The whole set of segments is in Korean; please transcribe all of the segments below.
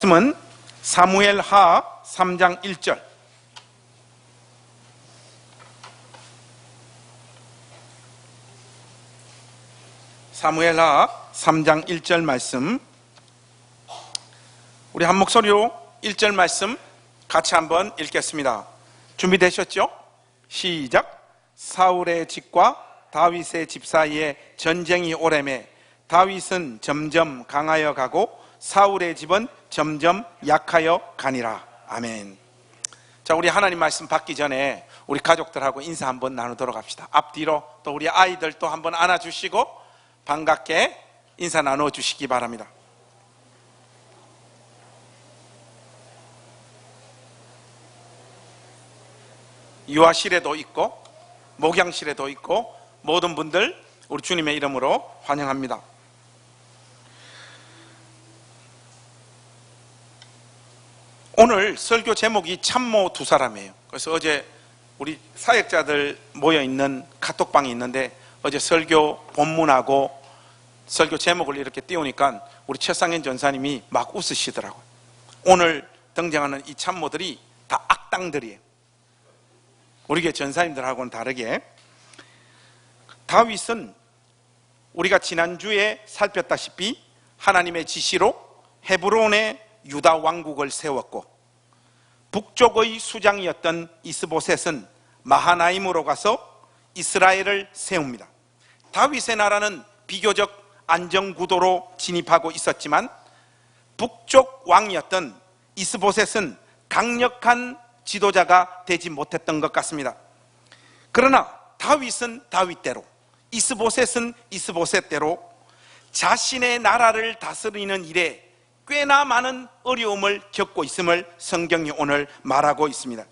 말씀은 사무엘하 3장 1절. 사무엘하 3장 1절 말씀, 우리 한 목소리로 1절 말씀 같이 한번 읽겠습니다. 준비되셨죠? 시작. 사울의 집과 다윗의 집 사이에 전쟁이 오래매 다윗은 점점 강하여 가고 사울의 집은 점점 약하여 가니라. 아멘. 자, 우리 하나님 말씀 받기 전에 우리 가족들하고 인사 한번 나누도록 합시다. 앞뒤로 또 우리 아이들 또 한번 안아주시고 반갑게 인사 나눠주시기 바랍니다. 유아실에도 있고 목양실에도 있고 모든 분들 우리 주님의 이름으로 환영합니다. 오늘 설교 제목이 참모 두 사람이에요. 그래서 어제 우리 사역자들 모여있는 카톡방이 있는데 어제 설교 본문하고 설교 제목을 이렇게 띄우니까 우리 최상현 전사님이 막 웃으시더라고요. 오늘 등장하는 이 참모들이 다 악당들이에요. 우리 교회 전사님들하고는 다르게 다윗은 우리가 지난주에 살폈다시피 하나님의 지시로 헤브론에 유다 왕국을 세웠고 북쪽의 수장이었던 이스보셋은 마하나임으로 가서 이스라엘을 세웁니다. 다윗의 나라는 비교적 안정구도로 진입하고 있었지만 북쪽 왕이었던 이스보셋은 강력한 지도자가 되지 못했던 것 같습니다. 그러나 다윗은 다윗대로, 이스보셋은 이스보셋대로 자신의 나라를 다스리는 일에 꽤나 많은 어려움을 겪고 있음을 성경이 오늘 말하고 있습니다.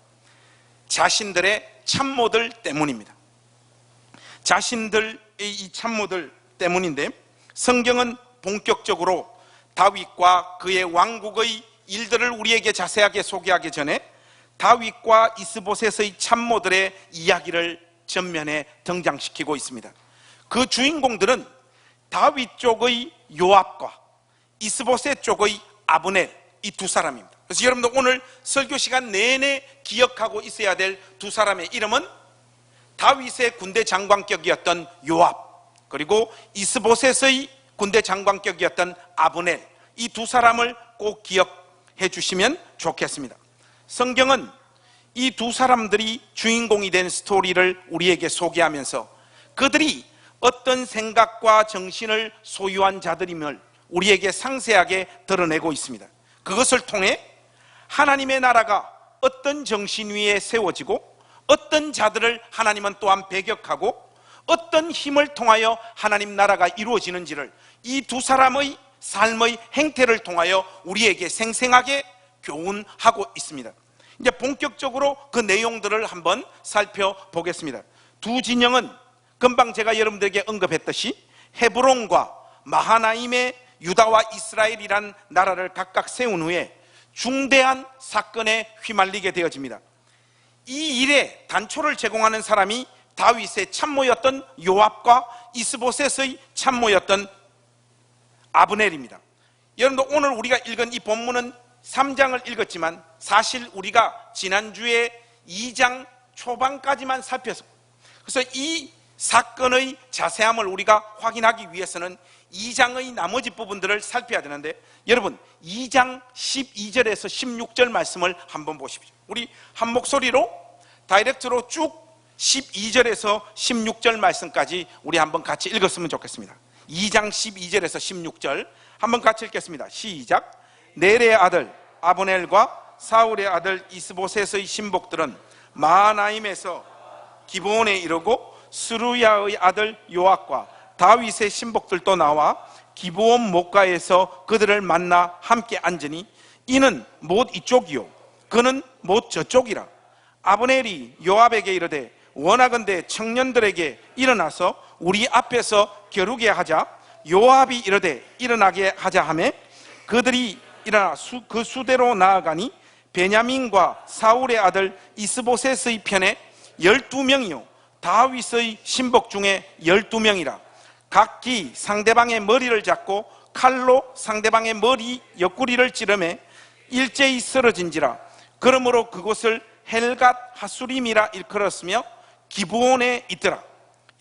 자신들의 참모들 때문입니다. 자신들의 이 참모들 때문인데 성경은 본격적으로 다윗과 그의 왕국의 일들을 우리에게 자세하게 소개하기 전에 다윗과 이스보셋의 참모들의 이야기를 전면에 등장시키고 있습니다. 그 주인공들은 다윗 쪽의 요압과 이스보셋 쪽의 아브넬, 이 두 사람입니다. 그래서 여러분들 오늘 설교 시간 내내 기억하고 있어야 될 두 사람의 이름은 다윗의 군대 장관격이었던 요압, 그리고 이스보셋의 군대 장관격이었던 아브넬, 이 두 사람을 꼭 기억해 주시면 좋겠습니다. 성경은 이 두 사람들이 주인공이 된 스토리를 우리에게 소개하면서 그들이 어떤 생각과 정신을 소유한 자들임을 우리에게 상세하게 드러내고 있습니다. 그것을 통해 하나님의 나라가 어떤 정신 위에 세워지고 어떤 자들을 하나님은 또한 배격하고 어떤 힘을 통하여 하나님 나라가 이루어지는지를 이 두 사람의 삶의 행태를 통하여 우리에게 생생하게 교훈하고 있습니다. 이제 본격적으로 그 내용들을 한번 살펴보겠습니다. 두 진영은 금방 제가 여러분들에게 언급했듯이 헤브론과 마하나임의 유다와 이스라엘이란 나라를 각각 세운 후에 중대한 사건에 휘말리게 되어집니다. 이 일에 단초를 제공하는 사람이 다윗의 참모였던 요압과 이스보셋의 참모였던 아브넬입니다. 여러분들 오늘 우리가 읽은 이 본문은 3장을 읽었지만 사실 우리가 지난주에 2장 초반까지만 살폈습니다. 그래서 이 사건의 자세함을 우리가 확인하기 위해서는 2장의 나머지 부분들을 살펴야 되는데 여러분 2장 12절에서 16절 말씀을 한번 보십시오. 우리 한 목소리로 다이렉트로 쭉 12절에서 16절 말씀까지 우리 한번 같이 읽었으면 좋겠습니다. 2장 12절에서 16절 한번 같이 읽겠습니다. 시작. 넬의 아들 아브넬과 사울의 아들 이스보셋의 신복들은 마하나임에서 기브온에 이르고 스루야의 아들 요압과 다윗의 신복들도 나와 기브온 목가에서 그들을 만나 함께 앉으니 이는 못 이쪽이요 그는 못 저쪽이라. 아브넬이 요압에게 이르되 원하건대 청년들에게 일어나서 우리 앞에서 겨루게 하자. 요압이 이르되 일어나게 하자 하매 그들이 일어나 그 수대로 나아가니 베냐민과 사울의 아들 이스보셋의 편에 12명이요 다윗의 신복 중에 12명이라. 각기 상대방의 머리를 잡고 칼로 상대방의 머리 옆구리를 찌르매 일제히 쓰러진지라. 그러므로 그곳을 헬갓 하수림이라 일컬었으며 기브온에 있더라.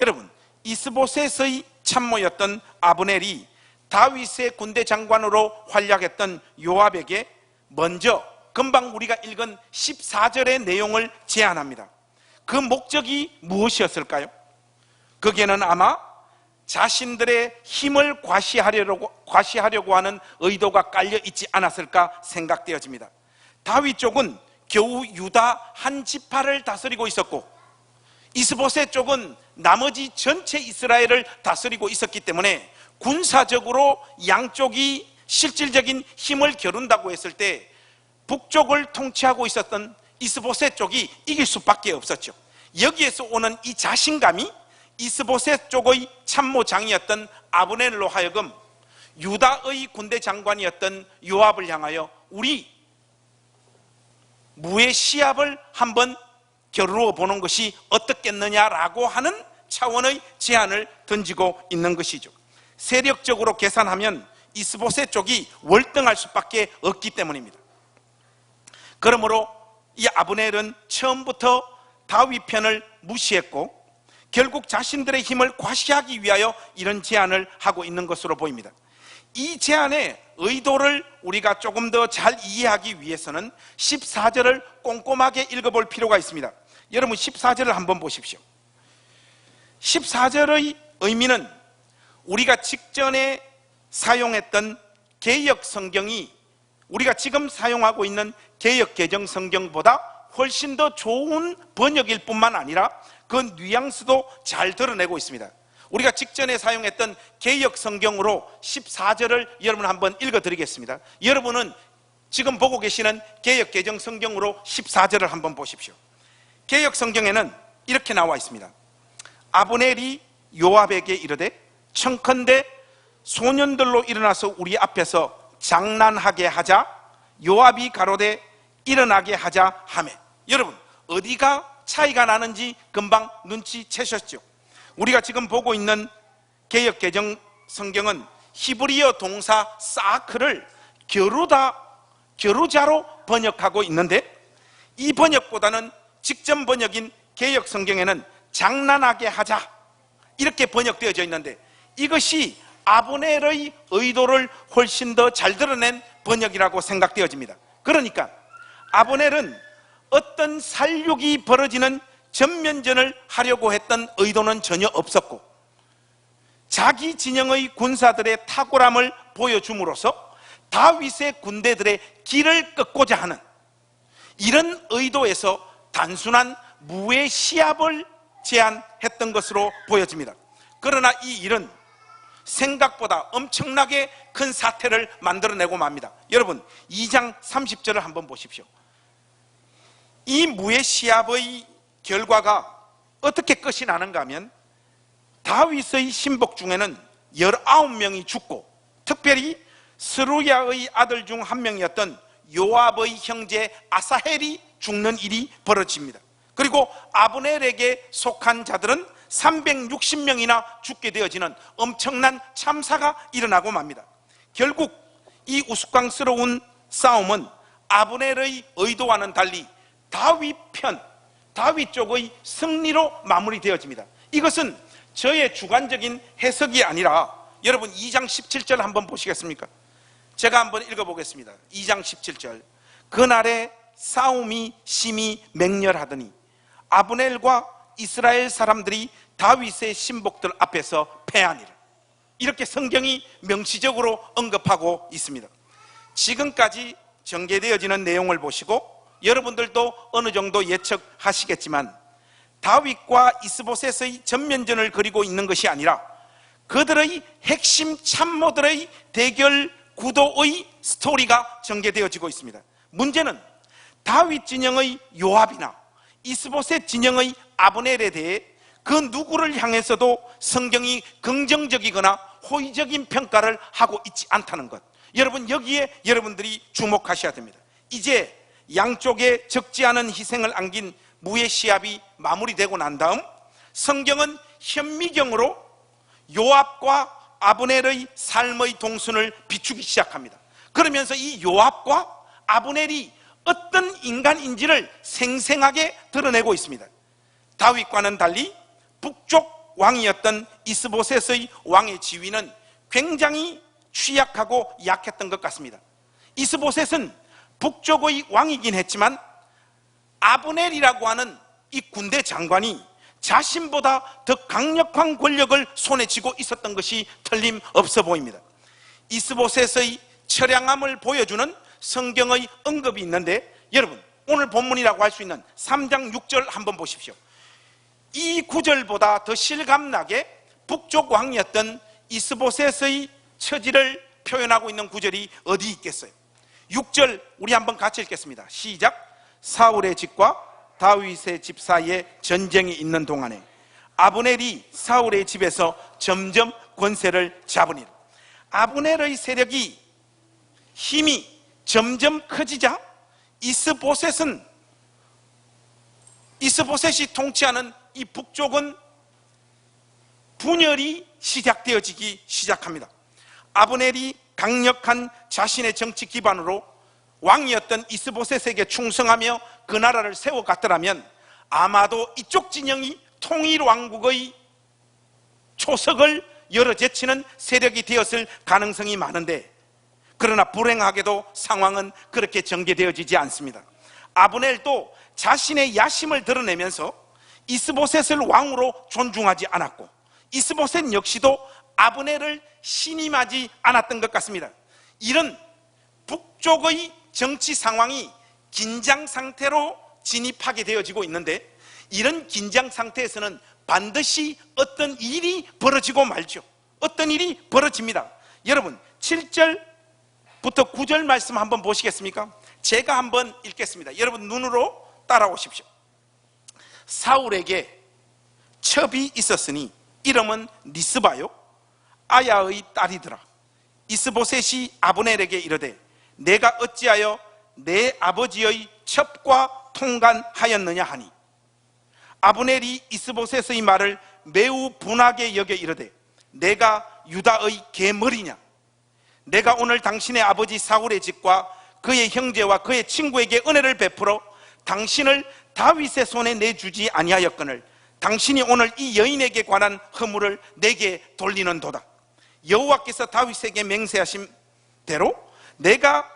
여러분, 이스보셋의 참모였던 아브넬이 다윗의 군대 장관으로 활약했던 요압에게 먼저 금방 우리가 읽은 14절의 내용을 제안합니다. 그 목적이 무엇이었을까요? 거기에는 아마 자신들의 힘을 과시하려고 하는 의도가 깔려 있지 않았을까 생각되어집니다. 다윗 쪽은 겨우 유다 한 지파를 다스리고 있었고, 이스보셋 쪽은 나머지 전체 이스라엘을 다스리고 있었기 때문에 군사적으로 양쪽이 실질적인 힘을 겨룬다고 했을 때 북쪽을 통치하고 있었던 이스보셋 쪽이 이길 수밖에 없었죠. 여기에서 오는 이 자신감이 이스보셋 쪽의 참모장이었던 아브넬로 하여금 유다의 군대 장관이었던 요압을 향하여 우리 무의 시합을 한번 겨루어 보는 것이 어떻겠느냐라고 하는 차원의 제안을 던지고 있는 것이죠. 세력적으로 계산하면 이스보셋 쪽이 월등할 수밖에 없기 때문입니다. 그러므로 이 아브넬은 처음부터 다윗 편을 무시했고 결국 자신들의 힘을 과시하기 위하여 이런 제안을 하고 있는 것으로 보입니다. 이 제안의 의도를 우리가 조금 더 잘 이해하기 위해서는 14절을 꼼꼼하게 읽어볼 필요가 있습니다. 여러분 14절을 한번 보십시오. 14절의 의미는 우리가 직전에 사용했던 개역 성경이 우리가 지금 사용하고 있는 개역 개정 성경보다 훨씬 더 좋은 번역일 뿐만 아니라 그 뉘앙스도 잘 드러내고 있습니다. 우리가 직전에 사용했던 개역 성경으로 14절을 여러분 한번 읽어드리겠습니다. 여러분은 지금 보고 계시는 개역 개정 성경으로 14절을 한번 보십시오. 개역 성경에는 이렇게 나와 있습니다. 아브넬이 요압에게 이르되 청컨대 소년들로 일어나서 우리 앞에서 장난하게 하자. 요압이 가로되 일어나게 하자 하매. 여러분 어디가 차이가 나는지 금방 눈치채셨죠? 우리가 지금 보고 있는 개역 개정 성경은 히브리어 동사 사크를 겨루자로 번역하고 있는데 이 번역보다는 직전 번역인 개역 성경에는 장난하게 하자 이렇게 번역되어져 있는데 이것이 아브넬의 의도를 훨씬 더 잘 드러낸 번역이라고 생각되어집니다. 그러니까 아브넬은 어떤 살육이 벌어지는 전면전을 하려고 했던 의도는 전혀 없었고 자기 진영의 군사들의 탁월함을 보여줌으로써 다윗의 군대들의 길을 꺾고자 하는 이런 의도에서 단순한 무의 시합을 제안했던 것으로 보여집니다. 그러나 이 일은 생각보다 엄청나게 큰 사태를 만들어내고 맙니다. 여러분 2장 30절을 한번 보십시오. 이 무의 시합의 결과가 어떻게 끝이 나는가 하면 다윗의 신복 중에는 19명이 죽고 특별히 스루야의 아들 중 한 명이었던 요압의 형제 아사헬이 죽는 일이 벌어집니다. 그리고 아브넬에게 속한 자들은 360명이나 죽게 되어지는 엄청난 참사가 일어나고 맙니다. 결국 이 우스꽝스러운 싸움은 아브넬의 의도와는 달리 다윗 쪽의 승리로 마무리되어집니다. 이것은 저의 주관적인 해석이 아니라 여러분 2장 17절 한번 보시겠습니까? 제가 한번 읽어보겠습니다. 2장 17절 그날에 싸움이 심히 맹렬하더니 아브넬과 이스라엘 사람들이 다윗의 신복들 앞에서 패하니라. 이렇게 성경이 명시적으로 언급하고 있습니다. 지금까지 전개되어지는 내용을 보시고 여러분들도 어느 정도 예측하시겠지만 다윗과 이스보셋의 전면전을 그리고 있는 것이 아니라 그들의 핵심 참모들의 대결 구도의 스토리가 전개되어지고 있습니다. 문제는 다윗 진영의 요압이나 이스보셋 진영의 아브넬에 대해 그 누구를 향해서도 성경이 긍정적이거나 호의적인 평가를 하고 있지 않다는 것. 여러분 여기에 여러분들이 주목하셔야 됩니다. 이제 양쪽에 적지 않은 희생을 안긴 무의 시합이 마무리되고 난 다음 성경은 현미경으로 요압과 아브넬의 삶의 동선을 비추기 시작합니다. 그러면서 이 요압과 아브넬이 어떤 인간인지를 생생하게 드러내고 있습니다. 다윗과는 달리 북쪽 왕이었던 이스보셋의 왕의 지위는 굉장히 취약하고 약했던 것 같습니다. 이스보셋은 북쪽의 왕이긴 했지만 아브넬이라고 하는 이 군대 장관이 자신보다 더 강력한 권력을 손에 쥐고 있었던 것이 틀림없어 보입니다. 이스보셋의 처량함을 보여주는 성경의 언급이 있는데, 여러분 오늘 본문이라고 할 수 있는 3장 6절 한번 보십시오. 이 구절보다 더 실감나게 북쪽 왕이었던 이스보셋의 처지를 표현하고 있는 구절이 어디 있겠어요? 6절 우리 한번 같이 읽겠습니다. 시작. 사울의 집과 다윗의 집 사이에 전쟁이 있는 동안에 아브넬이 사울의 집에서 점점 권세를 잡으니라. 아브넬의 세력이 힘이 점점 커지자 이스보셋이 통치하는 이 북쪽은 분열이 시작되어지기 시작합니다. 아브넬이 강력한 자신의 정치 기반으로 왕이었던 이스보셋에게 충성하며 그 나라를 세워갔더라면 아마도 이쪽 진영이 통일왕국의 초석을 열어 제치는 세력이 되었을 가능성이 많은데, 그러나 불행하게도 상황은 그렇게 전개되어지지 않습니다. 아브넬도 자신의 야심을 드러내면서 이스보셋을 왕으로 존중하지 않았고, 이스보셋 역시도 아브넬을 신임하지 않았던 것 같습니다. 이런 북쪽의 정치 상황이 긴장 상태로 진입하게 되어지고 있는데, 이런 긴장 상태에서는 반드시 어떤 일이 벌어지고 말죠. 어떤 일이 벌어집니다. 여러분 7절부터 9절 말씀 한번 보시겠습니까? 제가 한번 읽겠습니다. 여러분 눈으로 따라오십시오. 사울에게 첩이 있었으니 이름은 리스바요 아야의 딸이더라. 이스보셋이 아브넬에게 이르되 내가 어찌하여 내 아버지의 첩과 통간하였느냐 하니, 아브넬이 이스보셋의 말을 매우 분하게 여겨 이르되 내가 유다의 계머리냐? 내가 오늘 당신의 아버지 사울의 집과 그의 형제와 그의 친구에게 은혜를 베풀어 당신을 다윗의 손에 내주지 아니하였거늘 당신이 오늘 이 여인에게 관한 허물을 내게 돌리는도다. 여호와께서 다윗에게 맹세하신 대로 내가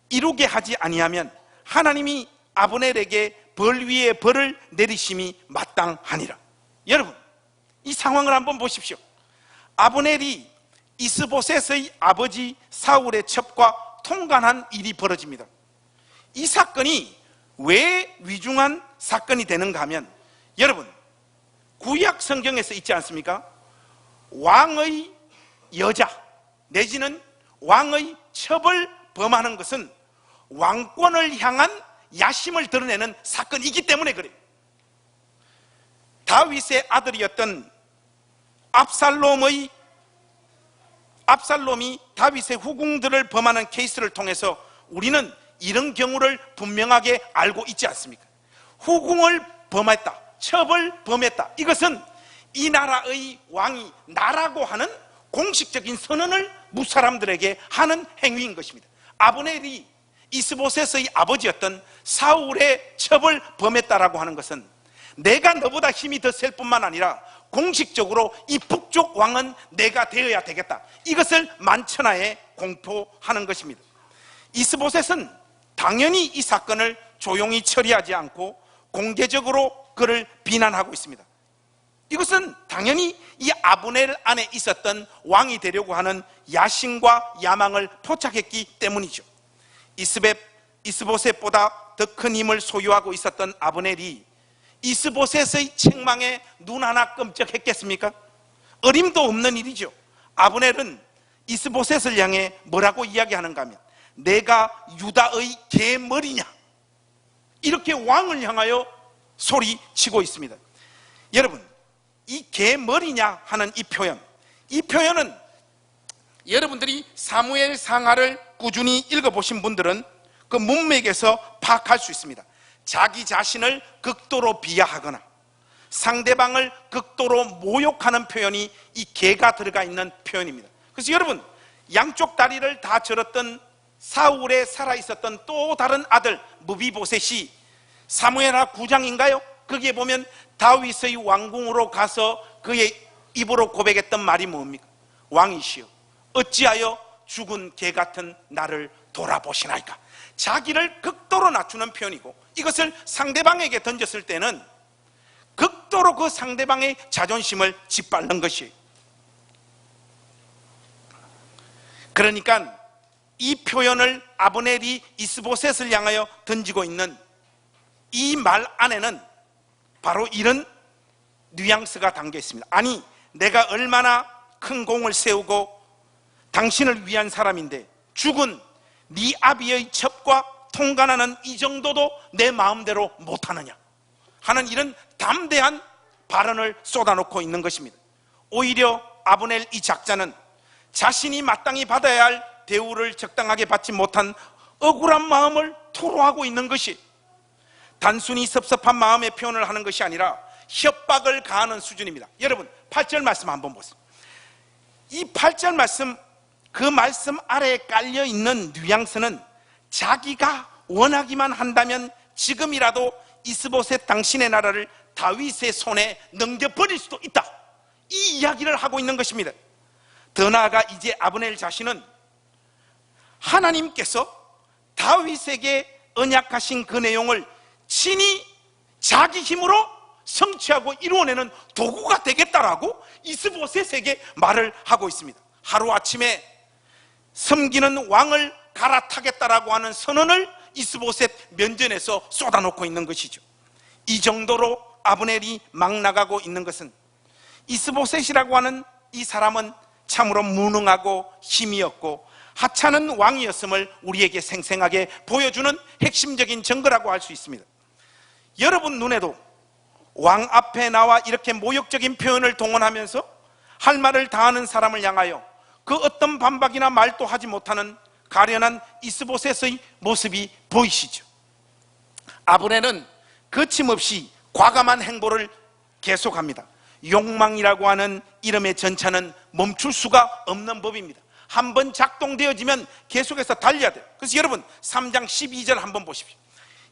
이루게 하지 아니하면 하나님이 아브넬에게 벌 위에 벌을 내리심이 마땅하니라. 여러분 이 상황을 한번 보십시오. 아브넬이 이스보셋의 아버지 사울의 첩과 통간한 일이 벌어집니다. 이 사건이 왜 위중한 사건이 되는가 하면, 여러분 구약 성경에서 있지 않습니까? 왕의 여자 내지는 왕의 첩을 범하는 것은 왕권을 향한 야심을 드러내는 사건이기 때문에 그래요. 다윗의 아들이었던 압살롬이 다윗의 후궁들을 범하는 케이스를 통해서 우리는 이런 경우를 분명하게 알고 있지 않습니까? 후궁을 범했다, 첩을 범했다, 이것은 이 나라의 왕이 나라고 하는 공식적인 선언을 무사람들에게 하는 행위인 것입니다. 아브넬이 이스보셋의 아버지였던 사울의 첩을 범했다라고 하는 것은 내가 너보다 힘이 더 셀 뿐만 아니라 공식적으로 이 북쪽 왕은 내가 되어야 되겠다, 이것을 만천하에 공포하는 것입니다. 이스보셋은 당연히 이 사건을 조용히 처리하지 않고 공개적으로 그를 비난하고 있습니다. 이것은 당연히 이 아브넬 안에 있었던 왕이 되려고 하는 야심과 야망을 포착했기 때문이죠. 이스보셋보다 더 큰 힘을 소유하고 있었던 아브넬이 이스보셋의 책망에 눈 하나 끔찍했겠습니까? 어림도 없는 일이죠. 아브넬은 이스보셋을 향해 뭐라고 이야기하는가 하면 내가 유다의 계머리냐, 이렇게 왕을 향하여 소리치고 있습니다. 여러분 이 계머리냐 하는 이 표현은 여러분들이 사무엘 상하를 꾸준히 읽어보신 분들은 그 문맥에서 파악할 수 있습니다. 자기 자신을 극도로 비하하거나 상대방을 극도로 모욕하는 표현이 이 계가 들어가 있는 표현입니다. 그래서 여러분 양쪽 다리를 다 절었던 사울에 살아있었던 또 다른 아들 무비보셋이 사무엘하 9장인가요? 거기에 보면 다윗의 왕궁으로 가서 그의 입으로 고백했던 말이 뭡니까? 왕이시여, 어찌하여 죽은 개 같은 나를 돌아보시나이까? 자기를 극도로 낮추는 표현이고, 이것을 상대방에게 던졌을 때는 극도로 그 상대방의 자존심을 짓밟는 것이에요. 그러니까 이 표현을 아브넬이 이스보셋을 향하여 던지고 있는 이 말 안에는 바로 이런 뉘앙스가 담겨 있습니다. 아니, 내가 얼마나 큰 공을 세우고 당신을 위한 사람인데 죽은 네 아비의 첩과 통관하는 이 정도도 내 마음대로 못하느냐 하는 이런 담대한 발언을 쏟아놓고 있는 것입니다. 오히려 아브넬 이 작자는 자신이 마땅히 받아야 할 대우를 적당하게 받지 못한 억울한 마음을 토로하고 있는 것이, 단순히 섭섭한 마음의 표현을 하는 것이 아니라 협박을 가하는 수준입니다. 여러분 8절 말씀 한번 보세요. 이 8절 말씀, 그 말씀 아래에 깔려있는 뉘앙스는 자기가 원하기만 한다면 지금이라도 이스보셋 당신의 나라를 다윗의 손에 넘겨버릴 수도 있다, 이 이야기를 하고 있는 것입니다. 더 나아가 이제 아브넬 자신은 하나님께서 다윗에게 언약하신 그 내용을 친히 자기 힘으로 성취하고 이루어내는 도구가 되겠다라고 이스보셋에게 말을 하고 있습니다. 하루아침에 섬기는 왕을 갈아타겠다라고 하는 선언을 이스보셋 면전에서 쏟아놓고 있는 것이죠. 이 정도로 아브넬이 막 나가고 있는 것은, 이스보셋이라고 하는 이 사람은 참으로 무능하고 힘이 없고 하찮은 왕이었음을 우리에게 생생하게 보여주는 핵심적인 증거라고 할 수 있습니다. 여러분 눈에도 왕 앞에 나와 이렇게 모욕적인 표현을 동원하면서 할 말을 다하는 사람을 향하여 그 어떤 반박이나 말도 하지 못하는 가련한 이스보셋의 모습이 보이시죠? 아브넬은 거침없이 과감한 행보를 계속합니다. 욕망이라고 하는 이름의 전차는 멈출 수가 없는 법입니다. 한번 작동되어지면 계속해서 달려야 돼요. 그래서 여러분 3장 12절 한번 보십시오.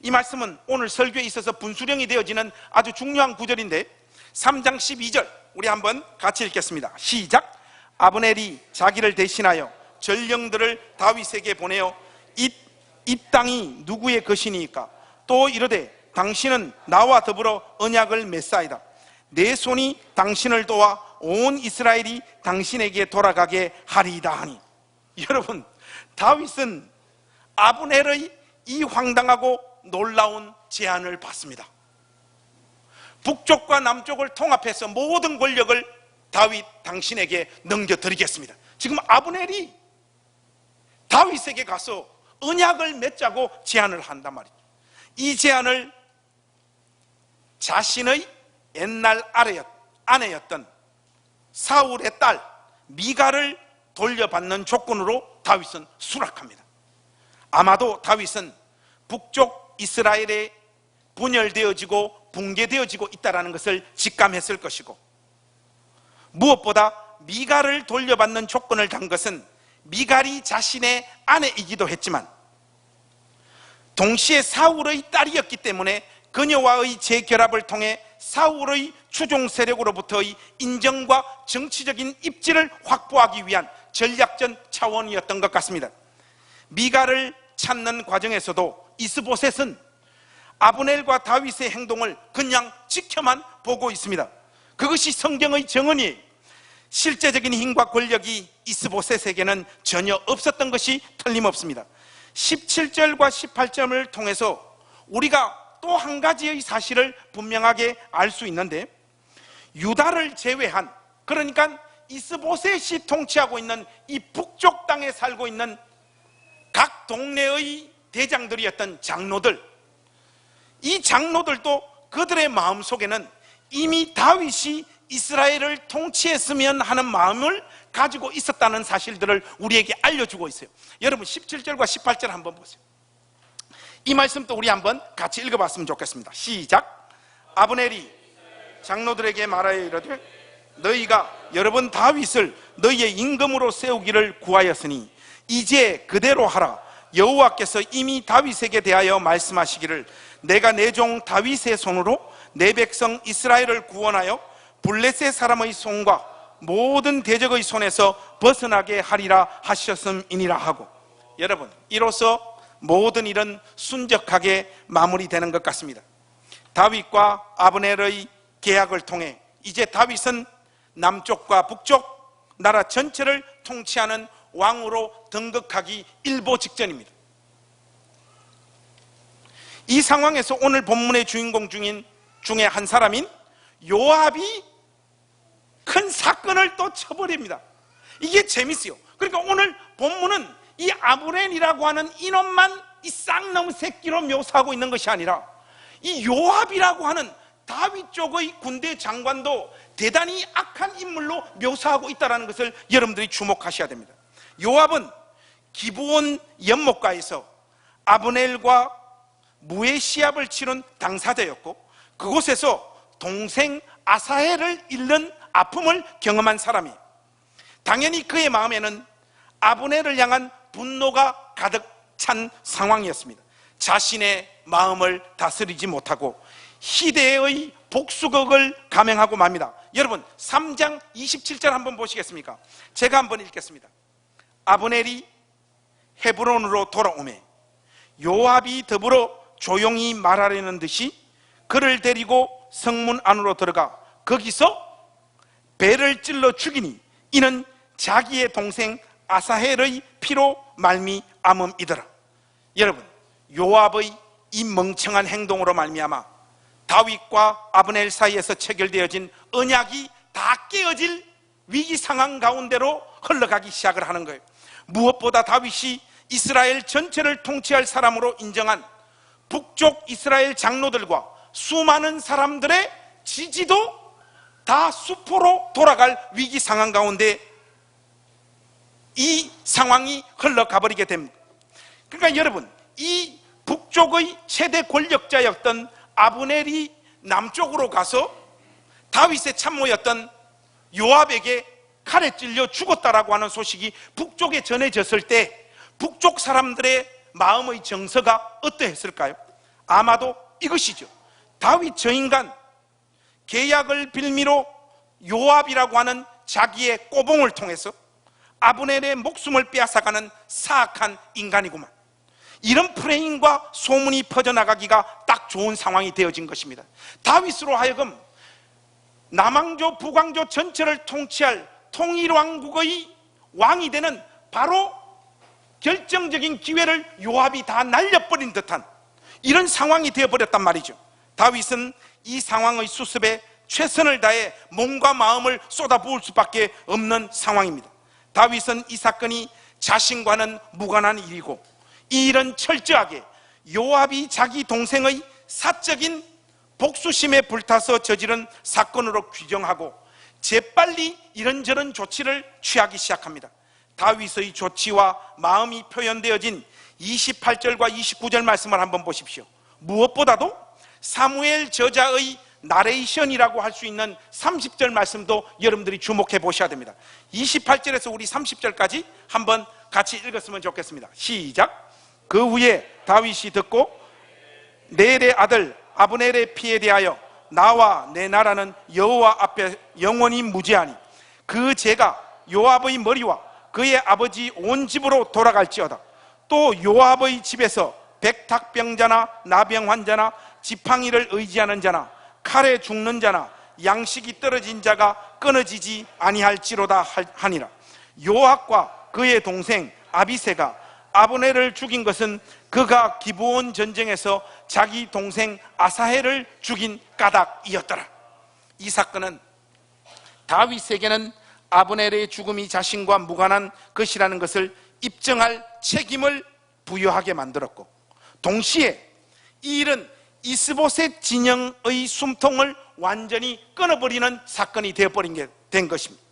이 말씀은 오늘 설교에 있어서 분수령이 되어지는 아주 중요한 구절인데, 3장 12절 우리 한번 같이 읽겠습니다. 시작. 아브넬이 자기를 대신하여 전령들을 다윗에게 보내어 이 땅이 누구의 것이니까? 또 이르되 당신은 나와 더불어 언약을 맺사이다. 내 손이 당신을 도와 온 이스라엘이 당신에게 돌아가게 하리이다 하니. 여러분, 다윗은 아브넬의 이 황당하고 놀라운 제안을 받습니다. 북쪽과 남쪽을 통합해서 모든 권력을 다윗 당신에게 넘겨드리겠습니다. 지금 아브넬이 다윗에게 가서 언약을 맺자고 제안을 한단 말이죠. 이 제안을 자신의 옛날 아내였던 사울의 딸 미갈을 돌려받는 조건으로 다윗은 수락합니다. 아마도 다윗은 북쪽 이스라엘에 분열되어지고 붕괴되어지고 있다는 것을 직감했을 것이고, 무엇보다 미갈을 돌려받는 조건을 단 것은 미갈이 자신의 아내이기도 했지만 동시에 사울의 딸이었기 때문에 그녀와의 재결합을 통해 사울의 추종 세력으로부터의 인정과 정치적인 입지를 확보하기 위한 전략전 차원이었던 것 같습니다. 미갈을 찾는 과정에서도 이스보셋은 아브넬과 다윗의 행동을 그냥 지켜만 보고 있습니다. 그것이 성경의 정언이에요. 실제적인 힘과 권력이 이스보셋에게는 전혀 없었던 것이 틀림없습니다. 17절과 18절을 통해서 우리가 또 한 가지의 사실을 분명하게 알 수 있는데, 유다를 제외한, 그러니까 이스보셋이 통치하고 있는 이 북쪽 땅에 살고 있는 각 동네의 대장들이었던 장로들, 이 장로들도 그들의 마음속에는 이미 다윗이 이스라엘을 통치했으면 하는 마음을 가지고 있었다는 사실들을 우리에게 알려주고 있어요. 여러분 17절과 18절 한번 보세요. 이 말씀도 우리 한번 같이 읽어봤으면 좋겠습니다. 시작. 아브넬이 장로들에게 말하여 이르되 너희가 여러 번 다윗을 너희의 임금으로 세우기를 구하였으니 이제 그대로 하라. 여호와께서 이미 다윗에게 대하여 말씀하시기를 내가 내 종 다윗의 손으로 내 백성 이스라엘을 구원하여 블레셋 사람의 손과 모든 대적의 손에서 벗어나게 하리라 하셨음이니라 하고, 여러분, 이로써 모든 일은 순적하게 마무리되는 것 같습니다. 다윗과 아브넬의 계약을 통해 이제 다윗은 남쪽과 북쪽 나라 전체를 통치하는 왕으로 등극하기 일보 직전입니다. 이 상황에서 오늘 본문의 주인공 중에 한 사람인 요압이 큰 사건을 또 쳐버립니다. 이게 재밌어요. 그러니까 오늘 본문은 이 아브넬이라고 하는 인원만 이 쌍놈 새끼로 묘사하고 있는 것이 아니라 이 요압이라고 하는 다윗 쪽의 군대 장관도 대단히 악한 인물로 묘사하고 있다는 것을 여러분들이 주목하셔야 됩니다. 요압은 기브온 연못가에서 아브넬과 무의 시합을 치른 당사자였고, 그곳에서 동생 아사헬을 잃는 아픔을 경험한 사람이에요. 당연히 그의 마음에는 아브넬을 향한 분노가 가득 찬 상황이었습니다. 자신의 마음을 다스리지 못하고 희대의 복수극을 감행하고 맙니다. 여러분, 3장 27절 한번 보시겠습니까? 제가 한번 읽겠습니다. 아브넬이 헤브론으로 돌아오매 요압이 더불어 조용히 말하려는 듯이 그를 데리고 성문 안으로 들어가 거기서 배를 찔러 죽이니 이는 자기의 동생 아사헬의 피로 말미암음이더라. 여러분, 요압의 이 멍청한 행동으로 말미암아 다윗과 아브넬 사이에서 체결되어진 언약이 다 깨어질 위기 상황 가운데로 흘러가기 시작을 하는 거예요. 무엇보다 다윗이 이스라엘 전체를 통치할 사람으로 인정한 북쪽 이스라엘 장로들과 수많은 사람들의 지지도 다 수포로 돌아갈 위기 상황 가운데 이 상황이 흘러가 버리게 됩니다. 그러니까 여러분, 이 북쪽의 최대 권력자였던 아브넬이 남쪽으로 가서 다윗의 참모였던 요압에게 칼에 찔려 죽었다라고 하는 소식이 북쪽에 전해졌을 때 북쪽 사람들의 마음의 정서가 어떠했을까요? 아마도 이것이죠. 다윗 저 인간 계약을 빌미로 요압이라고 하는 자기의 꼬봉을 통해서 아브넬의 목숨을 빼앗아가는 사악한 인간이구만. 이런 프레임과 소문이 퍼져나가기가 딱 좋은 상황이 되어진 것입니다. 다윗으로 하여금 남왕조 북왕조 전체를 통치할 통일왕국의 왕이 되는 바로 결정적인 기회를 요압이 다 날려버린 듯한 이런 상황이 되어버렸단 말이죠. 다윗은 이 상황의 수습에 최선을 다해 몸과 마음을 쏟아부을 수밖에 없는 상황입니다. 다윗은 이 사건이 자신과는 무관한 일이고 이 일은 철저하게 요압이 자기 동생의 사적인 복수심에 불타서 저지른 사건으로 규정하고 재빨리 이런저런 조치를 취하기 시작합니다. 다윗의 조치와 마음이 표현되어진 28절과 29절 말씀을 한번 보십시오. 무엇보다도 사무엘 저자의 나레이션이라고 할 수 있는 30절 말씀도 여러분들이 주목해 보셔야 됩니다. 28절에서 우리 30절까지 한번 같이 읽었으면 좋겠습니다. 시작. 그 후에 다윗이 듣고 넬의 아들 아브넬의 피에 대하여 나와 내 나라는 여호와 앞에 영원히 무죄하니 그 죄가 요압의 머리와 그의 아버지 온 집으로 돌아갈지어다. 또 요압의 집에서 백탁병자나 나병 환자나 지팡이를 의지하는 자나 칼에 죽는 자나 양식이 떨어진 자가 끊어지지 아니할지로다 하니라. 요압과 그의 동생 아비새가 아브넬을 죽인 것은 그가 기브온 전쟁에서 자기 동생 아사헬을 죽인 까닭이었더라. 이 사건은 다윗에게는 아브넬의 죽음이 자신과 무관한 것이라는 것을 입증할 책임을 부여하게 만들었고, 동시에 이 일은 이스보셋 진영의 숨통을 완전히 끊어버리는 사건이 되어버린 된 것입니다.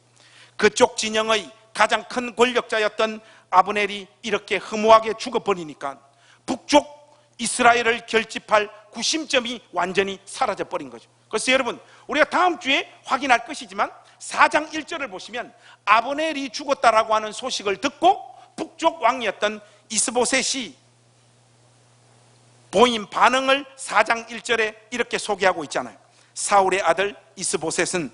그쪽 진영의 가장 큰 권력자였던 아브넬이 이렇게 허무하게 죽어버리니까 북쪽 이스라엘을 결집할 구심점이 완전히 사라져버린 거죠. 그래서 여러분, 우리가 다음 주에 확인할 것이지만 4장 1절을 보시면 아브넬이 죽었다라고 하는 소식을 듣고 북쪽 왕이었던 이스보셋이 보인 반응을 4장 1절에 이렇게 소개하고 있잖아요. 사울의 아들 이스보셋은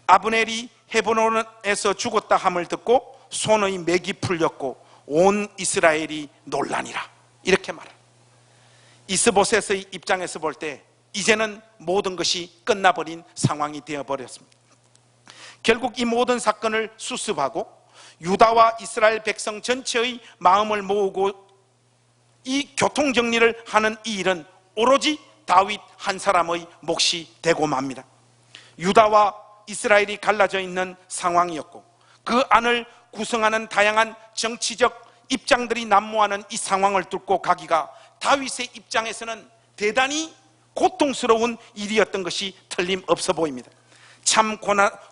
아브넬이 헤브론에서 죽었다 함을 듣고 손의 맥이 풀렸고 온 이스라엘이 놀라니라, 이렇게 말합니다. 이스보셋의 입장에서 볼 때 이제는 모든 것이 끝나버린 상황이 되어버렸습니다. 결국 이 모든 사건을 수습하고 유다와 이스라엘 백성 전체의 마음을 모으고 이 교통정리를 하는 이 일은 오로지 다윗 한 사람의 몫이 되고 맙니다. 유다와 이스라엘이 갈라져 있는 상황이었고 그 안을 구성하는 다양한 정치적 입장들이 난무하는 이 상황을 뚫고 가기가 다윗의 입장에서는 대단히 고통스러운 일이었던 것이 틀림없어 보입니다. 참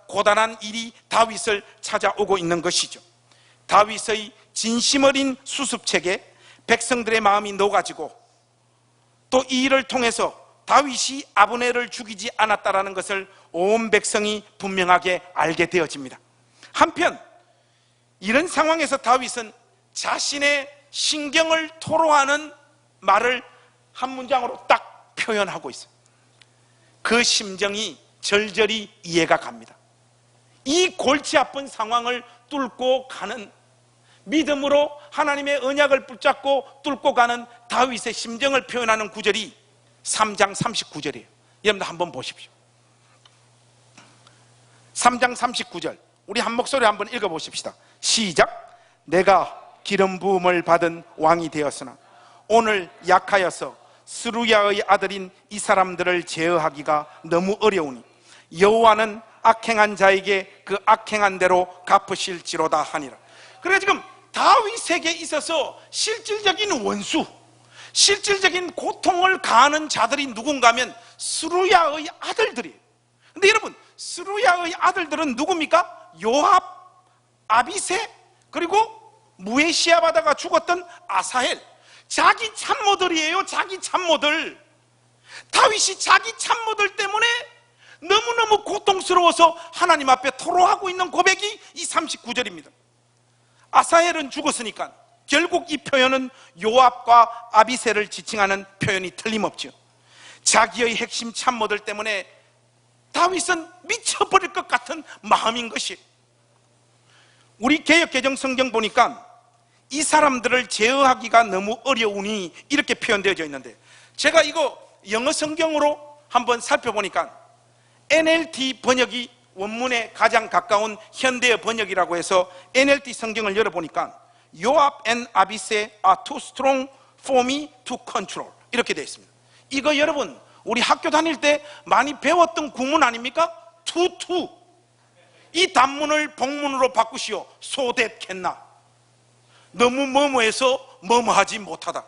고단한 일이 다윗을 찾아오고 있는 것이죠. 다윗의 진심 어린 수습책에 백성들의 마음이 녹아지고 또 이 일을 통해서 다윗이 아브넬을 죽이지 않았다라는 것을 온 백성이 분명하게 알게 되어집니다. 한편 이런 상황에서 다윗은 자신의 신경을 토로하는 말을 한 문장으로 딱 표현하고 있어요. 그 심정이 절절히 이해가 갑니다. 이 골치 아픈 상황을 뚫고 가는, 믿음으로 하나님의 언약을 붙잡고 뚫고 가는 다윗의 심정을 표현하는 구절이 3장 39절이에요. 여러분들 한번 보십시오. 3장 39절 우리 한 목소리 한번 읽어보십시다. 시작. 내가 기름 부음을 받은 왕이 되었으나 오늘 약하여서 스루야의 아들인 이 사람들을 제어하기가 너무 어려우니 여호와는 악행한 자에게 그 악행한 대로 갚으실지로다 하니라. 그래 지금 다윗에게 있어서 실질적인 원수, 실질적인 고통을 가하는 자들이 누군가 하면 스루야의 아들들이에요. 근데 여러분, 스루야의 아들들은 누굽니까? 요압, 아비새, 그리고 무에시아 바다가 죽었던 아사헬. 자기 참모들이에요. 자기 참모들. 다윗이 자기 참모들 때문에 너무너무 고통스러워서 하나님 앞에 토로하고 있는 고백이 이 39절입니다. 아사헬은 죽었으니까 결국 이 표현은 요압과 아비새를 지칭하는 표현이 틀림없죠. 자기의 핵심 참모들 때문에 다윗은 미쳐버릴 것 같은 마음인 것이. 우리 개역개정 성경 보니까 이 사람들을 제어하기가 너무 어려우니 이렇게 표현되어져 있는데, 제가 이거 영어 성경으로 한번 살펴보니까 NLT 번역이 원문에 가장 가까운 현대어 번역이라고 해서 NLT 성경을 열어보니까 요압 and 아비새 are too strong for me to control 이렇게 되어 있습니다. 이거 여러분 우리 학교 다닐 때 많이 배웠던 구문 아닙니까? 투투. 이 단문을 복문으로 바꾸시오. 소댓겠나. 너무 뭐뭐해서 뭐뭐하지 못하다.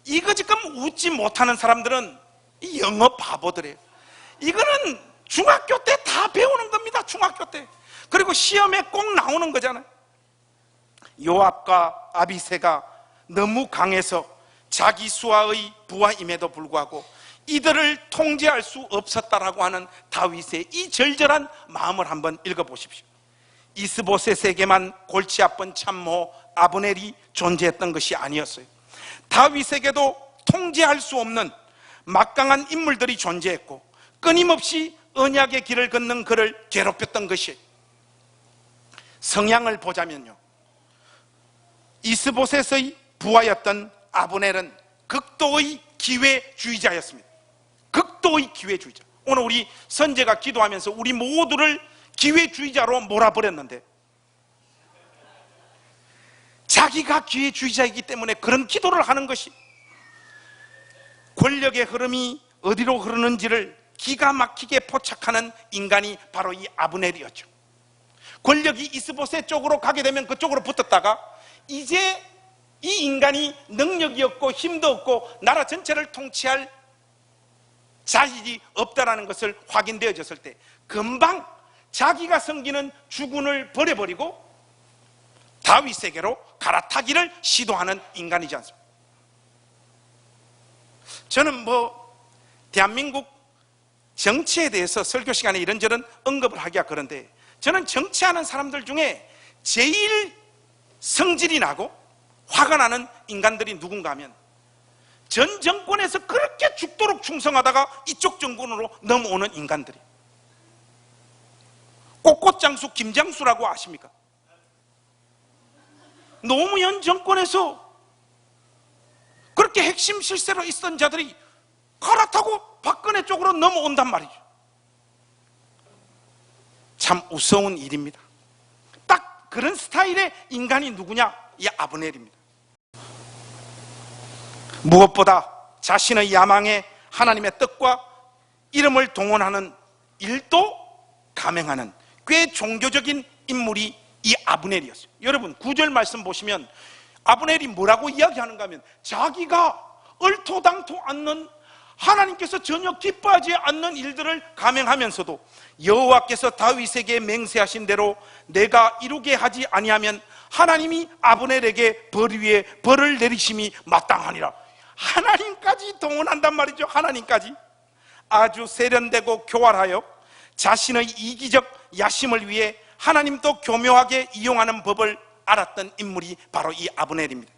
이거 지금 웃지 못하는 사람들은 이 영어 바보들이에요. 이거는 중학교 때 다 배우는 겁니다. 중학교 때. 그리고 시험에 꼭 나오는 거잖아요. 요압과 아비새가 너무 강해서 자기 수하의 부하임에도 불구하고 이들을 통제할 수 없었다라고 하는 다윗의 이 절절한 마음을 한번 읽어보십시오. 이스보셋에게만 골치 아픈 참모 아브넬이 존재했던 것이 아니었어요. 다윗에게도 통제할 수 없는 막강한 인물들이 존재했고 끊임없이 언약의 길을 걷는 그를 괴롭혔던 것이. 성향을 보자면요, 이스보셋의 부하였던 아브넬은 극도의 기회주의자였습니다. 극도의 기회주의자. 오늘 우리 선제가 기도하면서 우리 모두를 기회주의자로 몰아버렸는데, 자기가 기회주의자이기 때문에 그런 기도를 하는 것이, 권력의 흐름이 어디로 흐르는지를 기가 막히게 포착하는 인간이 바로 이 아브넬이었죠. 권력이 이스보셋 쪽으로 가게 되면 그쪽으로 붙었다가 이제 이 인간이 능력이 없고 힘도 없고 나라 전체를 통치할 자질이 없다라는 것을 확인되어졌을 때 금방 자기가 섬기는 주군을 버려버리고 다윗에게로 갈아타기를 시도하는 인간이지 않습니까? 저는 대한민국 정치에 대해서 설교 시간에 이런저런 언급을 하기가 그런데, 저는 정치하는 사람들 중에 제일 성질이 나고 화가 나는 인간들이 누군가 하면 전 정권에서 그렇게 죽도록 충성하다가 이쪽 정권으로 넘어오는 인간들이, 꽃꽃장수 김장수라고 아십니까? 노무현 정권에서 그렇게 핵심 실세로 있던 자들이 갈아타고 박근혜 쪽으로 넘어온단 말이죠. 참 우스운 일입니다. 딱 그런 스타일의 인간이 누구냐? 이 아브넬입니다. 무엇보다 자신의 야망에 하나님의 뜻과 이름을 동원하는 일도 감행하는 꽤 종교적인 인물이 이 아브넬이었어요. 여러분 9절 말씀 보시면 아브넬이 뭐라고 이야기하는가 하면 자기가 얼토당토 않는, 하나님께서 전혀 기뻐하지 않는 일들을 감행하면서도 여호와께서 다윗에게 맹세하신 대로 내가 이루게 하지 아니하면 하나님이 아브넬에게 벌 위에 벌을 내리심이 마땅하니라. 하나님까지 동원한단 말이죠. 하나님까지 아주 세련되고 교활하여 자신의 이기적 야심을 위해 하나님도 교묘하게 이용하는 법을 알았던 인물이 바로 이 아브넬입니다.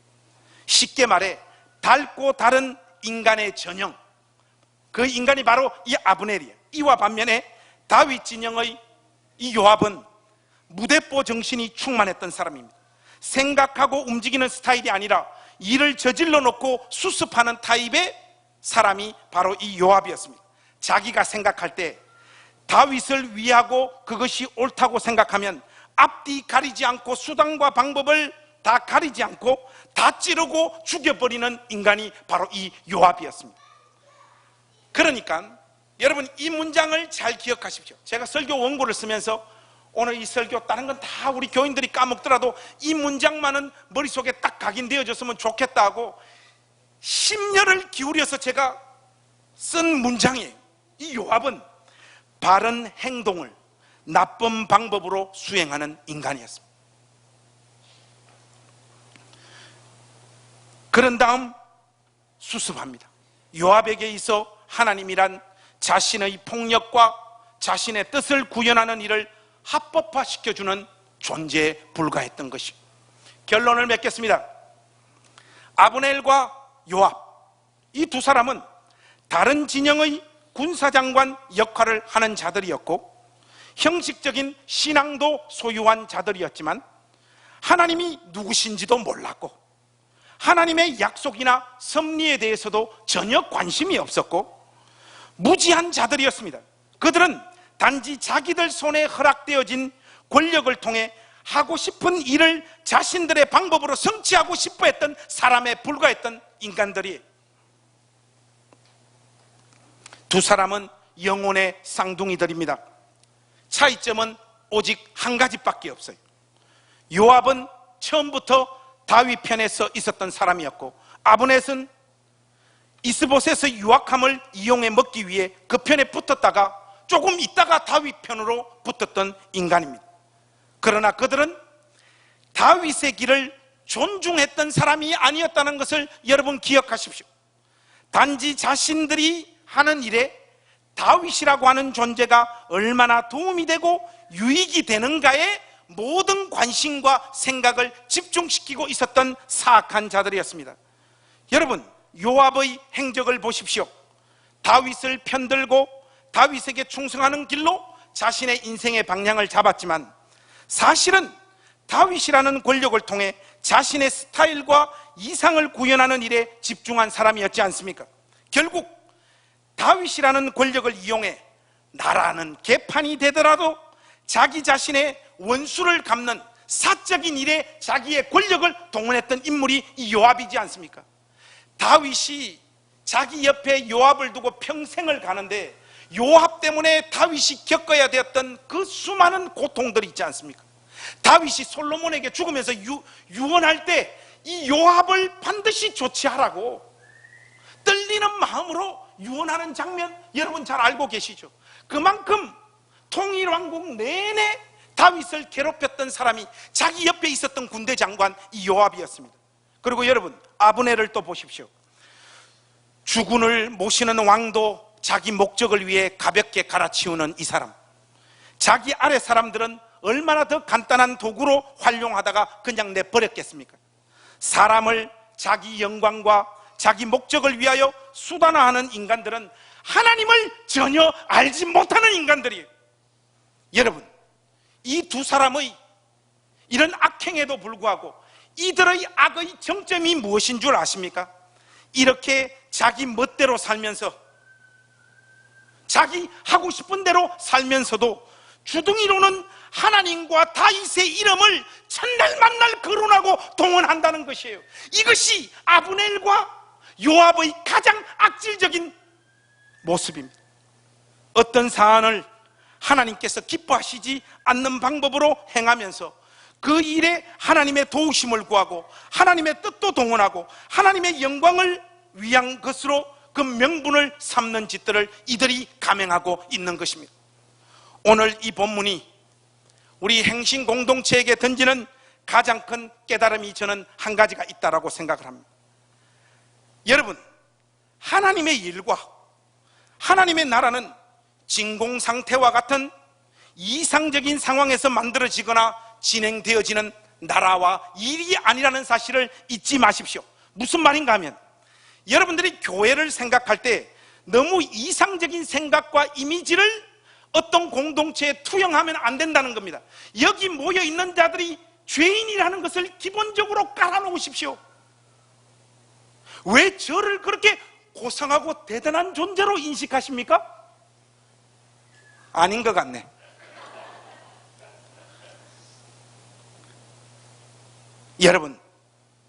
쉽게 말해 닳고 다른 인간의 전형, 그 인간이 바로 이 아브넬이에요. 이와 반면에 다윗 진영의 이 요압은 무대뽀 정신이 충만했던 사람입니다. 생각하고 움직이는 스타일이 아니라 일을 저질러 놓고 수습하는 타입의 사람이 바로 이 요압이었습니다. 자기가 생각할 때 다윗을 위하고 그것이 옳다고 생각하면 앞뒤 가리지 않고 수단과 방법을 다 가리지 않고 다 찌르고 죽여버리는 인간이 바로 이 요압이었습니다. 그러니까 여러분 이 문장을 잘 기억하십시오. 제가 설교 원고를 쓰면서 오늘 이 설교 다른 건 다 우리 교인들이 까먹더라도 이 문장만은 머릿속에 딱 각인되어졌으면 좋겠다 하고 심려를 기울여서 제가 쓴 문장이에요. 이 요압은 바른 행동을 나쁜 방법으로 수행하는 인간이었습니다. 그런 다음 수습합니다. 요압에게 있어 하나님이란 자신의 폭력과 자신의 뜻을 구현하는 일을 합법화시켜주는 존재에 불과했던 것이. 결론을 맺겠습니다. 아브넬과 요압, 이 두 사람은 다른 진영의 군사장관 역할을 하는 자들이었고 형식적인 신앙도 소유한 자들이었지만 하나님이 누구신지도 몰랐고 하나님의 약속이나 섭리에 대해서도 전혀 관심이 없었고 무지한 자들이었습니다. 그들은 단지 자기들 손에 허락되어진 권력을 통해 하고 싶은 일을 자신들의 방법으로 성취하고 싶어 했던 사람에 불과했던 인간들이. 두 사람은 영혼의 쌍둥이들입니다. 차이점은 오직 한 가지밖에 없어요. 요압은 처음부터 다윗 편에서 있었던 사람이었고 아브넬은 이스보셋의 유학함을 이용해 먹기 위해 그 편에 붙었다가 조금 있다가 다윗 편으로 붙었던 인간입니다. 그러나 그들은 다윗의 길을 존중했던 사람이 아니었다는 것을 여러분 기억하십시오. 단지 자신들이 하는 일에 다윗이라고 하는 존재가 얼마나 도움이 되고 유익이 되는가에 모든 관심과 생각을 집중시키고 있었던 사악한 자들이었습니다. 여러분 요압의 행적을 보십시오. 다윗을 편들고 다윗에게 충성하는 길로 자신의 인생의 방향을 잡았지만 사실은 다윗이라는 권력을 통해 자신의 스타일과 이상을 구현하는 일에 집중한 사람이었지 않습니까? 결국 다윗이라는 권력을 이용해 나라는 개판이 되더라도 자기 자신의 원수를 갚는 사적인 일에 자기의 권력을 동원했던 인물이 이 요압이지 않습니까? 다윗이 자기 옆에 요압을 두고 평생을 가는데 요압 때문에 다윗이 겪어야 되었던 그 수많은 고통들이 있지 않습니까? 다윗이 솔로몬에게 죽으면서 유언할 때 이 요압을 반드시 조치하라고 떨리는 마음으로 유언하는 장면 여러분 잘 알고 계시죠? 그만큼 통일왕국 내내 다윗을 괴롭혔던 사람이 자기 옆에 있었던 군대 장관 이 요압이었습니다. 그리고 여러분 아브넬을 또 보십시오. 주군을 모시는 왕도 자기 목적을 위해 가볍게 갈아치우는 이 사람, 자기 아래 사람들은 얼마나 더 간단한 도구로 활용하다가 그냥 내버렸겠습니까? 사람을 자기 영광과 자기 목적을 위하여 수단화하는 인간들은 하나님을 전혀 알지 못하는 인간들이에요. 여러분, 이 두 사람의 이런 악행에도 불구하고 이들의 악의 정점이 무엇인 줄 아십니까? 이렇게 자기 멋대로 살면서, 자기 하고 싶은 대로 살면서도 주둥이로는 하나님과 다윗의 이름을 첫날 만날 거론하고 동원한다는 것이에요. 이것이 아브넬과 요압의 가장 악질적인 모습입니다. 어떤 사안을 하나님께서 기뻐하시지 않는 방법으로 행하면서 그 일에 하나님의 도우심을 구하고 하나님의 뜻도 동원하고 하나님의 영광을 위한 것으로 그 명분을 삼는 짓들을 이들이 감행하고 있는 것입니다. 오늘 이 본문이 우리 행신 공동체에게 던지는 가장 큰 깨달음이 저는 한 가지가 있다고 생각을 합니다. 여러분, 하나님의 일과 하나님의 나라는 진공상태와 같은 이상적인 상황에서 만들어지거나 진행되어지는 나라와 일이 아니라는 사실을 잊지 마십시오. 무슨 말인가 하면, 여러분들이 교회를 생각할 때 너무 이상적인 생각과 이미지를 어떤 공동체에 투영하면 안 된다는 겁니다. 여기 모여 있는 자들이 죄인이라는 것을 기본적으로 깔아놓으십시오. 왜 저를 그렇게 고상하고 대단한 존재로 인식하십니까? 아닌 것 같네. 여러분,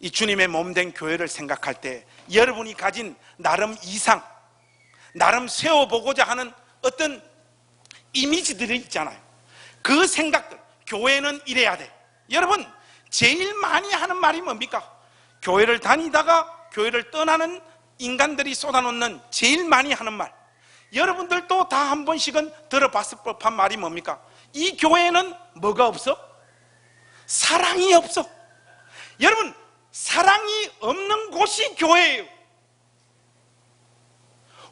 이 주님의 몸된 교회를 생각할 때 여러분이 가진 나름 이상, 나름 세워보고자 하는 어떤 이미지들이 있잖아요. 그 생각들, 교회는 이래야 돼. 여러분, 제일 많이 하는 말이 뭡니까? 교회를 다니다가 교회를 떠나는 인간들이 쏟아놓는 제일 많이 하는 말, 여러분들도 다 한 번씩은 들어봤을 법한 말이 뭡니까? 이 교회는 뭐가 없어? 사랑이 없어. 여러분, 사랑이 없는 곳이 교회예요.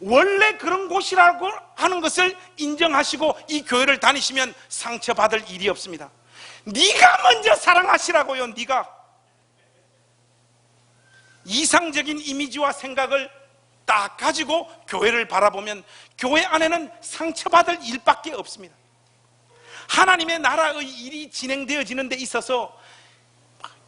원래 그런 곳이라고 하는 것을 인정하시고 이 교회를 다니시면 상처받을 일이 없습니다. 네가 먼저 사랑하시라고요. 네가 이상적인 이미지와 생각을 딱 가지고 교회를 바라보면 교회 안에는 상처받을 일밖에 없습니다. 하나님의 나라의 일이 진행되어지는 데 있어서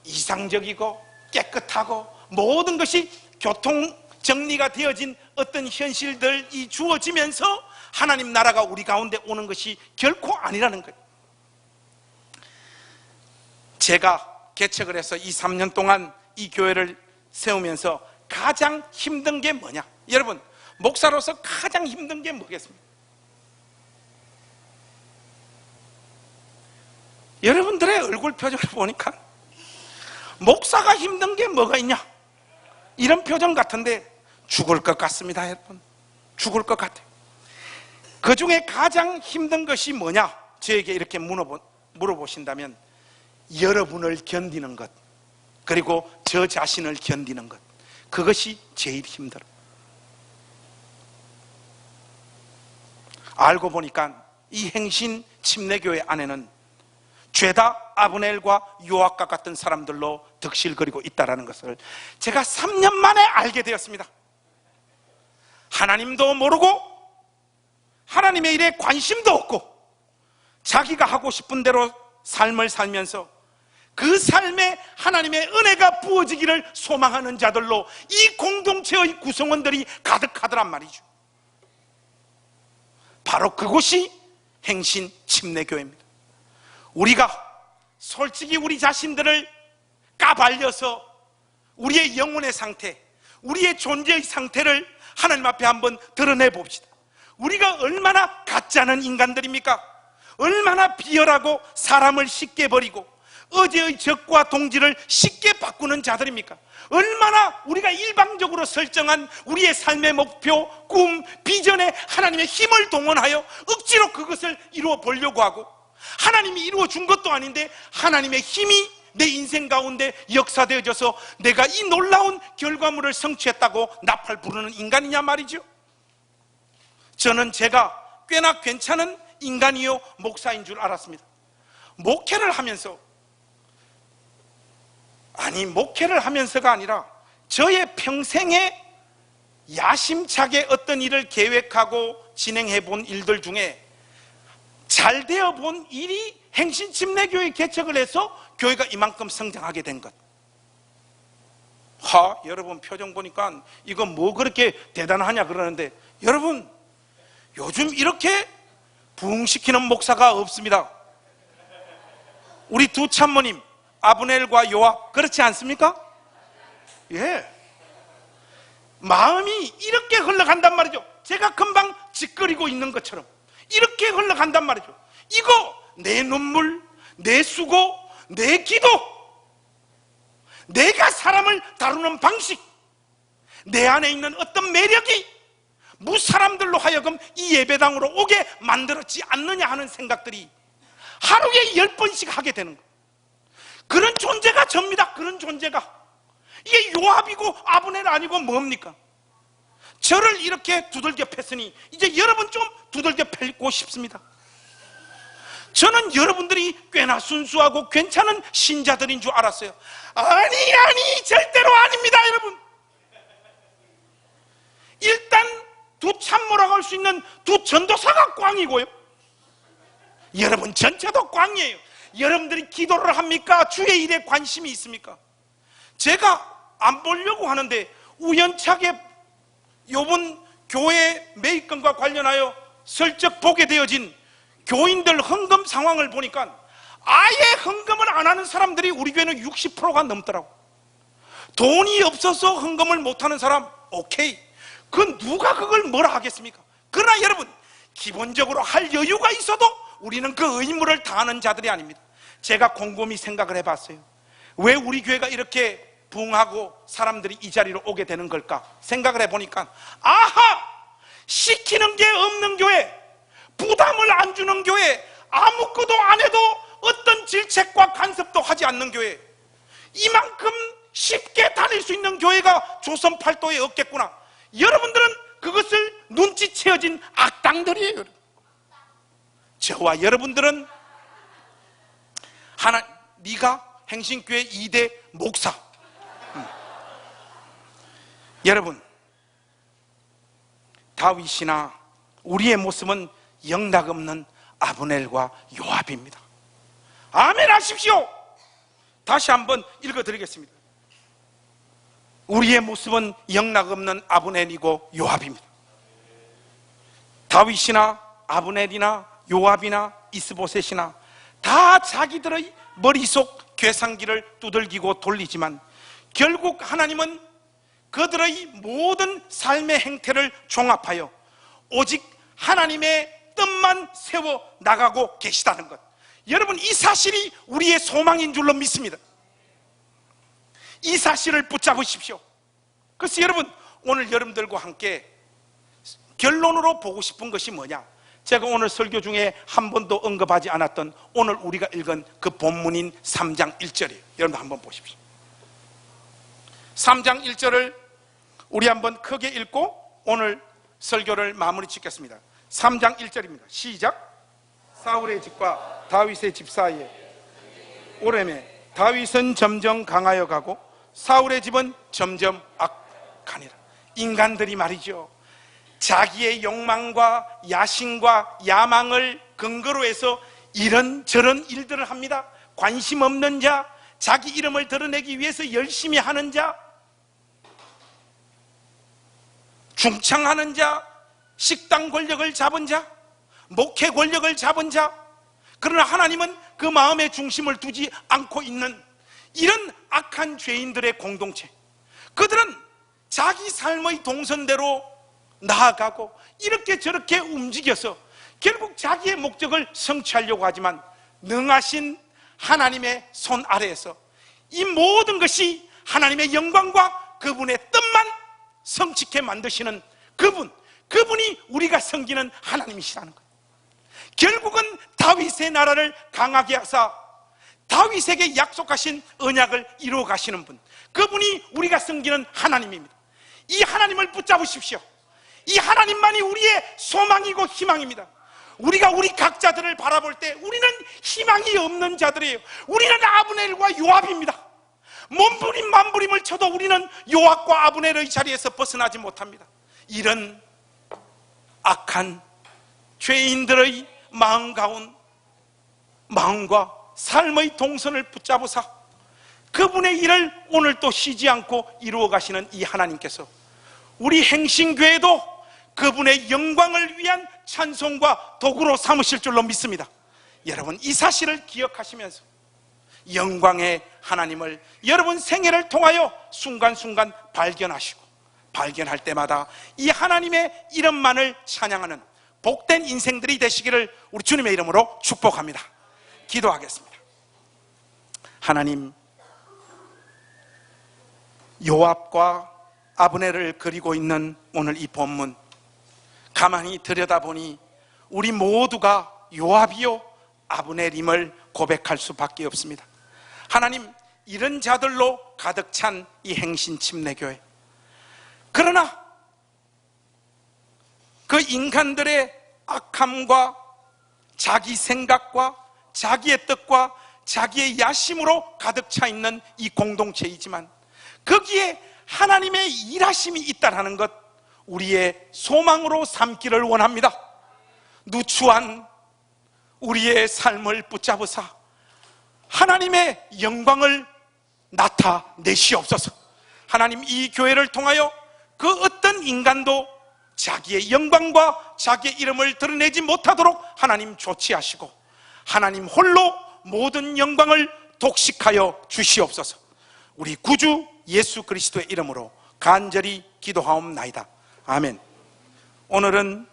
이상적이고 깨끗하고 모든 것이 교통 정리가 되어진 어떤 현실들이 주어지면서 하나님 나라가 우리 가운데 오는 것이 결코 아니라는 거예요. 제가 개척을 해서 이 3년 동안 이 교회를 세우면서 가장 힘든 게 뭐냐? 여러분, 목사로서 가장 힘든 게 뭐겠습니까? 여러분들의 얼굴 표정을 보니까 목사가 힘든 게 뭐가 있냐? 이런 표정 같은데 죽을 것 같습니다. 여러분, 죽을 것 같아요. 그 중에 가장 힘든 것이 뭐냐? 저에게 이렇게 물어보신다면 여러분을 견디는 것, 그리고 저 자신을 견디는 것, 그것이 제일 힘들어요. 알고 보니까 이 행신 침례교회 안에는 죄다 아브넬과 요압과 같은 사람들로 득실거리고 있다는 것을 제가 3년 만에 알게 되었습니다. 하나님도 모르고 하나님의 일에 관심도 없고 자기가 하고 싶은 대로 삶을 살면서 그 삶에 하나님의 은혜가 부어지기를 소망하는 자들로 이 공동체의 구성원들이 가득하더란 말이죠. 바로 그곳이 행신 침례교회입니다. 우리가 솔직히 우리 자신들을 까발려서 우리의 영혼의 상태, 우리의 존재의 상태를 하나님 앞에 한번 드러내 봅시다. 우리가 얼마나 가짜는 인간들입니까? 얼마나 비열하고 사람을 쉽게 버리고 어제의 적과 동지를 쉽게 바꾸는 자들입니까? 얼마나 우리가 일방적으로 설정한 우리의 삶의 목표, 꿈, 비전에 하나님의 힘을 동원하여 억지로 그것을 이루어 보려고 하고, 하나님이 이루어 준 것도 아닌데 하나님의 힘이 내 인생 가운데 역사되어져서 내가 이 놀라운 결과물을 성취했다고 나팔 부르는 인간이냐 말이죠. 저는 제가 꽤나 괜찮은 인간이요 목사인 줄 알았습니다. 목회를 하면서 아니, 목회를 하면서가 아니라 저의 평생에 야심차게 어떤 일을 계획하고 진행해 본 일들 중에 잘 되어 본 일이 행신침례교회 개척을 해서 교회가 이만큼 성장하게 된 것. 여러분 표정 보니까 이거 뭐 그렇게 대단하냐 그러는데, 여러분 요즘 이렇게 부흥시키는 목사가 없습니다. 우리 두 참모님 아브넬과 요압, 그렇지 않습니까? 예. 마음이 이렇게 흘러간단 말이죠. 제가 금방 짓거리고 있는 것처럼 이렇게 흘러간단 말이죠. 이거 내 눈물, 내 수고, 내 기도, 내가 사람을 다루는 방식, 내 안에 있는 어떤 매력이 무사람들로 하여금 이 예배당으로 오게 만들었지 않느냐 하는 생각들이 하루에 10번씩 하게 되는 거예요. 그런 존재가 접니다. 그런 존재가. 이게 요압이고 아브넬 아니고 뭡니까? 저를 이렇게 두들겨 팼으니 이제 여러분 좀 두들겨 패고 싶습니다. 저는 여러분들이 꽤나 순수하고 괜찮은 신자들인 줄 알았어요. 아니, 절대로 아닙니다, 여러분. 일단 두 참모라고 할 수 있는 두 전도사가 꽝이고요, 여러분 전체도 꽝이에요. 여러분들이 기도를 합니까? 주의 일에 관심이 있습니까? 제가 안 보려고 하는데 우연찮게 요번 교회 매입금과 관련하여 슬쩍 보게 되어진 교인들 헌금 상황을 보니까 아예 헌금을 안 하는 사람들이 우리 교회는 60%가 넘더라고. 돈이 없어서 헌금을 못하는 사람, 오케이, 그 누가 그걸 뭐라 하겠습니까? 그러나 여러분, 기본적으로 할 여유가 있어도 우리는 그 의무를 다하는 자들이 아닙니다. 제가 곰곰이 생각을 해봤어요. 왜 우리 교회가 이렇게 부흥하고 사람들이 이 자리로 오게 되는 걸까 생각을 해보니까, 시키는 게 없는 교회, 부담을 안 주는 교회, 아무것도 안 해도 어떤 질책과 간섭도 하지 않는 교회, 이만큼 쉽게 다닐 수 있는 교회가 조선 팔도에 없겠구나. 여러분들은 그것을 눈치채어진 악당들이에요. 저와 여러분들은 네가 행신교회 2대 목사. 여러분, 다윗이나 우리의 모습은 영락없는 아브넬과 요압입니다. 아멘 하십시오. 다시 한번 읽어드리겠습니다. 우리의 모습은 영락없는 아브넬이고 요압입니다. 다윗이나 아브넬이나 요압이나 이스보셋이나 다 자기들의 머릿속 계산기를 두들기고 돌리지만 결국 하나님은 그들의 모든 삶의 행태를 종합하여 오직 하나님의 뜻만 세워 나가고 계시다는 것, 여러분 이 사실이 우리의 소망인 줄로 믿습니다. 이 사실을 붙잡으십시오. 그래서 여러분, 오늘 여러분들과 함께 결론으로 보고 싶은 것이 뭐냐, 제가 오늘 설교 중에 한 번도 언급하지 않았던 오늘 우리가 읽은 그 본문인 3장 1절이에요. 여러분 한번 보십시오. 3장 1절을 우리 한번 크게 읽고 오늘 설교를 마무리 짓겠습니다. 3장 1절입니다. 시작. 사울의 집과 다윗의 집 사이에 오래매 다윗은 점점 강하여 가고 사울의 집은 점점 악하니라. 인간들이 말이죠, 자기의 욕망과 야심과 야망을 근거로 해서 이런저런 일들을 합니다. 관심 없는 자, 자기 이름을 드러내기 위해서 열심히 하는 자, 중창하는 자, 식당 권력을 잡은 자, 목회 권력을 잡은 자, 그러나 하나님은 그 마음의 중심을 두지 않고 있는 이런 악한 죄인들의 공동체, 그들은 자기 삶의 동선대로 나아가고 이렇게 저렇게 움직여서 결국 자기의 목적을 성취하려고 하지만 능하신 하나님의 손 아래에서 이 모든 것이 하나님의 영광과 그분의 뜻만 성취케 만드시는 그분이 우리가 섬기는 하나님이시라는 거예요. 결국은 다윗의 나라를 강하게 하사 다윗에게 약속하신 언약을 이루어 가시는 분, 그분이 우리가 섬기는 하나님입니다. 이 하나님을 붙잡으십시오. 이 하나님만이 우리의 소망이고 희망입니다. 우리가 우리 각자들을 바라볼 때 우리는 희망이 없는 자들이에요. 우리는 아브넬과 요압입니다. 몸부림 만부림을 쳐도 우리는 요압과 아브넬의 자리에서 벗어나지 못합니다. 이런 악한 죄인들의 마음과 삶의 동선을 붙잡으사 그분의 일을 오늘 또 쉬지 않고 이루어 가시는 이 하나님께서 우리 행신교회도 그분의 영광을 위한 찬송과 도구로 삼으실 줄로 믿습니다. 여러분, 이 사실을 기억하시면서 영광의 하나님을 여러분 생애를 통하여 순간순간 발견하시고, 발견할 때마다 이 하나님의 이름만을 찬양하는 복된 인생들이 되시기를 우리 주님의 이름으로 축복합니다. 기도하겠습니다. 하나님, 요압과 아브넬을 그리고 있는 오늘 이 본문 가만히 들여다보니 우리 모두가 요압이요 아브넬임을 고백할 수밖에 없습니다. 하나님, 이런 자들로 가득 찬 이 행신침례교회, 그러나 그 인간들의 악함과 자기 생각과 자기의 뜻과 자기의 야심으로 가득 차 있는 이 공동체이지만 거기에 하나님의 일하심이 있다는 것, 우리의 소망으로 삼기를 원합니다. 누추한 우리의 삶을 붙잡으사 하나님의 영광을 나타내시옵소서. 하나님, 이 교회를 통하여 그 어떤 인간도 자기의 영광과 자기의 이름을 드러내지 못하도록 하나님 조치하시고 하나님 홀로 모든 영광을 독식하여 주시옵소서. 우리 구주 예수 그리스도의 이름으로 간절히 기도하옵나이다. 아멘. 오늘은